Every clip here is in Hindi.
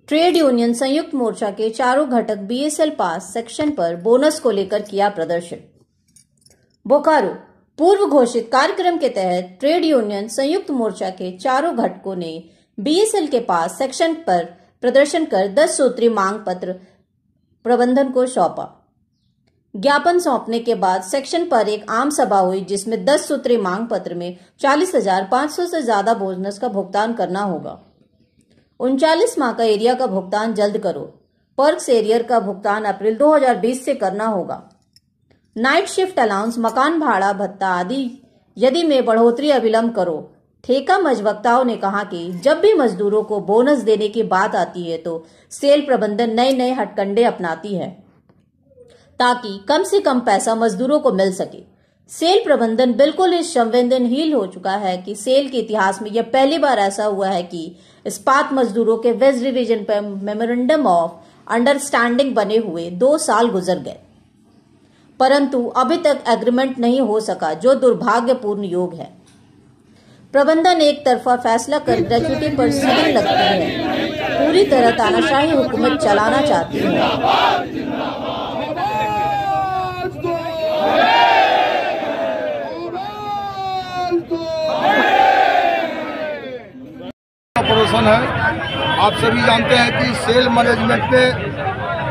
ट्रेड यूनियन संयुक्त मोर्चा के चारों घटक बीएसएल पास सेक्शन पर बोनस को लेकर किया प्रदर्शन। बोकारो। पूर्व घोषित कार्यक्रम के तहत ट्रेड यूनियन संयुक्त मोर्चा के चारों घटकों ने बीएसएल के पास सेक्शन पर प्रदर्शन कर 10 सूत्री मांग पत्र प्रबंधन को सौंपा। ज्ञापन सौंपने के बाद सेक्शन पर एक आम सभा हुई जिसमें 10 सूत्री मांग पत्र में 40,500 से ज्यादा बोनस का भुगतान करना होगा। 39 माह का एरिया का भुगतान जल्द करो। पर्क्स एरियर का भुगतान अप्रैल 2020 से करना होगा। नाइट शिफ्ट अलाउंस, मकान भाड़ा भत्ता आदि यदि में बढ़ोतरी अविलंब करो। ठेका मजवक्ताओं ने कहा कि जब भी मजदूरों को बोनस देने की बात आती है तो सेल प्रबंधन नए हथकंडे अपनाती है ताकि कम से कम पैसा मजदूरों को मिल सके। सेल प्रबंधन बिल्कुल इस संवेदनहीन हो चुका है कि सेल के इतिहास में यह पहली बार ऐसा हुआ है कि इस्पात मजदूरों के वेस्ट डिवीजन पर मेमोरेंडम ऑफ अंडरस्टैंडिंग बने हुए 2 साल गुजर गए, परंतु अभी तक एग्रीमेंट नहीं हो सका, जो दुर्भाग्यपूर्ण योग है। प्रबंधन एक तरफा फैसला कर ग्रेच्युटी पर सीलिंग लगती है, पूरी तरह तानाशाही हुकूमत चलाना चाहती है। ऑपरेशन है। आप सभी जानते हैं कि सेल मैनेजमेंट ने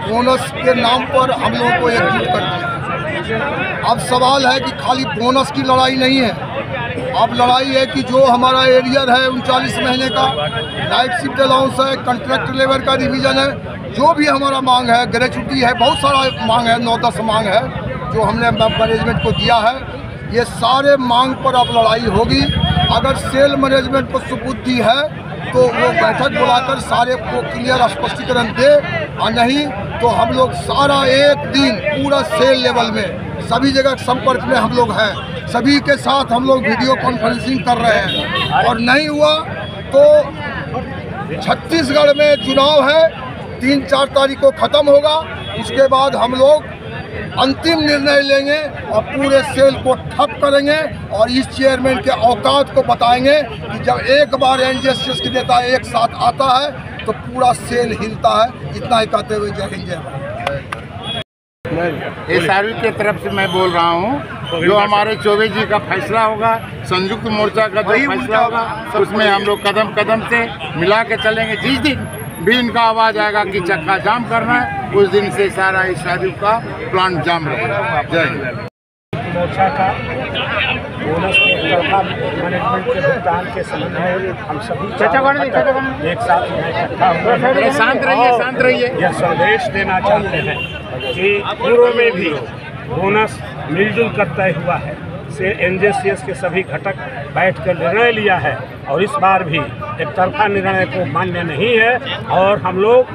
बोनस के नाम पर हम लोगों को एकजुट कर दिया। अब सवाल है कि खाली बोनस की लड़ाई नहीं है, अब लड़ाई है कि जो हमारा एरियर है 39 महीने का, नाइट शिफ्ट अलाउंस है, कॉन्ट्रैक्ट लेबर का रिवीजन है, जो भी हमारा मांग है, ग्रेच्युटी है, बहुत सारा मांग है, 9-10 मांग है जो हमने मैनेजमेंट को दिया है। ये सारे मांग पर अब लड़ाई होगी। अगर सेल मैनेजमेंट को सुबुद्धि है तो वो बैठक बुलाकर सारे को क्लियर स्पष्टीकरण दे, और नहीं तो हम लोग सारा एक दिन पूरा सेल लेवल में सभी जगह संपर्क में हम लोग हैं, सभी के साथ हम लोग वीडियो कॉन्फ्रेंसिंग कर रहे हैं। और नहीं हुआ तो छत्तीसगढ़ में चुनाव है, 3-4 तारीख को ख़त्म होगा, उसके बाद हम लोग अंतिम निर्णय लेंगे और पूरे सेल को ठप करेंगे और इस चेयरमैन के औकात को बताएंगे कि जब एक बार एनजेएसएस के नेता एक साथ आता है तो पूरा सेल हिलता है। इतना ही कहते हुए जय हिंद जय भारत। एसआरयू की तरफ से मैं बोल रहा हूँ, जो हमारे चौबे जी का फैसला होगा, संयुक्त मोर्चा का जो फैसला होगा, उसमें हम लोग कदम कदम से मिला के चलेंगे। जिस दिन भी इनका आवाज आएगा कि चक्का जाम करना है, उस दिन से सारा एसआरयू का प्लान जाम रहेगा। जय हिंद। मोर्चा का बोनस के तरफा मैनेजमेंट के भुगतान के संबंध में हम सभी एक साथ इकट्ठा हुए शांत रहिए यह संदेश देना चाहते हैं कि पूर्व में भी बोनस मिलजुल कर तय हुआ है। से एनजेसीएस के सभी घटक बैठकर निर्णय लिया है और इस बार भी एक तरफा निर्णय को मान्य नहीं है। और हम लोग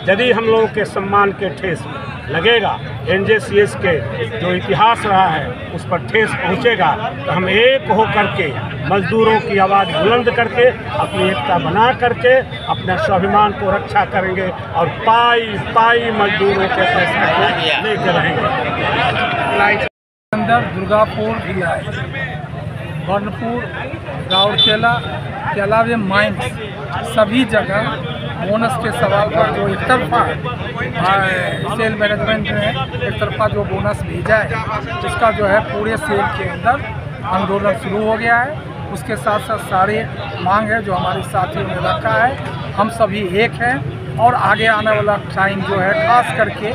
यदि हम लोगों के सम्मान के ठेस लगेगा, एनजेसीएस के जो इतिहास रहा है उस पर ठेस पहुंचेगा, तो हम एक हो करके मजदूरों की आवाज़ बुलंद करके अपनी एकता बना करके अपने स्वाभिमान को रक्षा करेंगे और पाई मजदूरों के पैसे को लेकर रहेंगे। अंदर दुर्गापुर भिलाई, बर्नपुर, राउरकेला के अलावा माइंस सभी जगह बोनस के सवाल पर जो एक तरफा सेल मैनेजमेंट ने एक तरफा जो बोनस भेजा है उसका जो है पूरे सेल के अंदर आंदोलन शुरू हो गया है। उसके साथ साथ सारे मांग है जो हमारे साथियों ने रखा है, हम सभी एक हैं। और आगे आने वाला टाइम जो है खास करके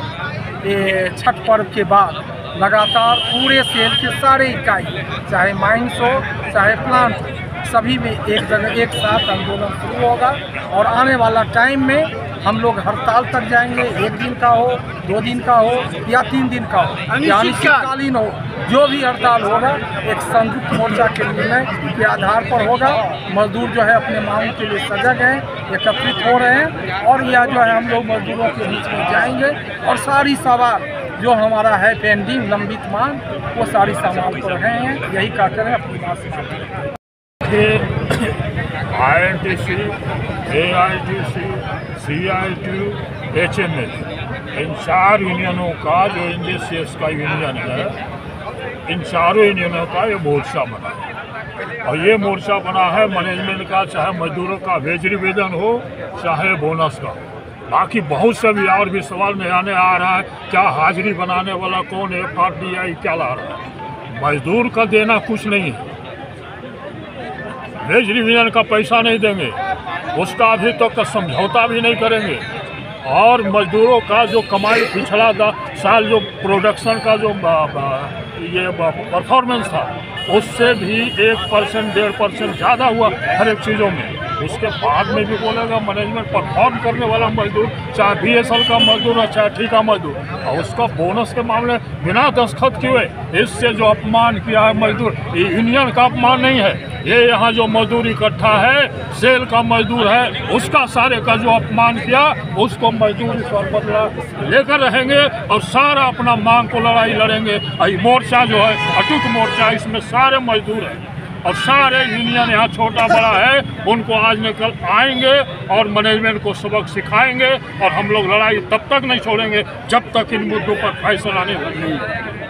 ये छठ पर्व के बाद लगातार पूरे सेल के सारे इकाई, चाहे माइंस हो चाहे प्लांट हो, सभी में एक जगह एक साथ आंदोलन शुरू होगा। और आने वाला टाइम में हम लोग हड़ताल तक जाएंगे, 1 दिन का हो, 2 दिन का हो या 3 दिन का हो, अनिश्चितकालीन हो, जो भी हड़ताल होगा एक संयुक्त मोर्चा के निर्णय के आधार पर होगा। मजदूर जो है अपने मांग के लिए सजग हैं, एकत्रित हो रहे हैं और यह जो है हम लोग मजदूरों के बीच में जाएंगे और सारी सवाल जो हमारा है पेंडिंग लंबित मांग वो सारी सवाल को रहे हैं। यही कहकर अपनी बात समाप्त करते हैं। INTC, AITC, CITU, HMS, इन 4 यूनियनों का जो एनजेसीएस का यूनियन है, इन चारों यूनियनों का ये मोर्चा बना है। और ये मोर्चा बना है मैनेजमेंट का, चाहे मजदूरों का वेज रिवीजन हो चाहे बोनस का। बाकी बहुत से भी और भी सवाल में आने आ रहा है, क्या हाजिरी बनाने वाला कौन है, FRDI क्या ला रहा है। मजदूर का देना कुछ नहीं है, वेज रिवीजन का पैसा नहीं देंगे, उसका अभी तक का समझौता भी नहीं करेंगे, और मजदूरों का जो कमाई पिछला साल जो प्रोडक्शन का जो ये परफॉर्मेंस था उससे भी 1% 1.5% ज़्यादा हुआ हर एक चीज़ों में। उसके बाद में भी बोलेगा मैनेजमेंट परफॉर्म करने वाला मजदूर, चाहे BSL का मजदूर है चाहे ठेका मजदूर, और उसका बोनस के मामले बिना दस्तखत किए इससे जो अपमान किया है मजदूर, ये यूनियन का अपमान नहीं है, ये यहाँ जो मजदूर इकट्ठा है सेल का मजदूर है उसका सारे का जो अपमान किया उसको मजदूर इस पर बदला लेकर रहेंगे और सारा अपना मांग को लड़ाई लड़ेंगे। मोर्चा जो है अटूट मोर्चा, इसमें सारे मजदूर हैं और सारे यूनियन यहाँ छोटा बड़ा है, उनको आज न कल आएंगे और मैनेजमेंट को सबक सिखाएंगे और हम लोग लड़ाई तब तक नहीं छोड़ेंगे जब तक इन मुद्दों पर फैसला नहीं होगा।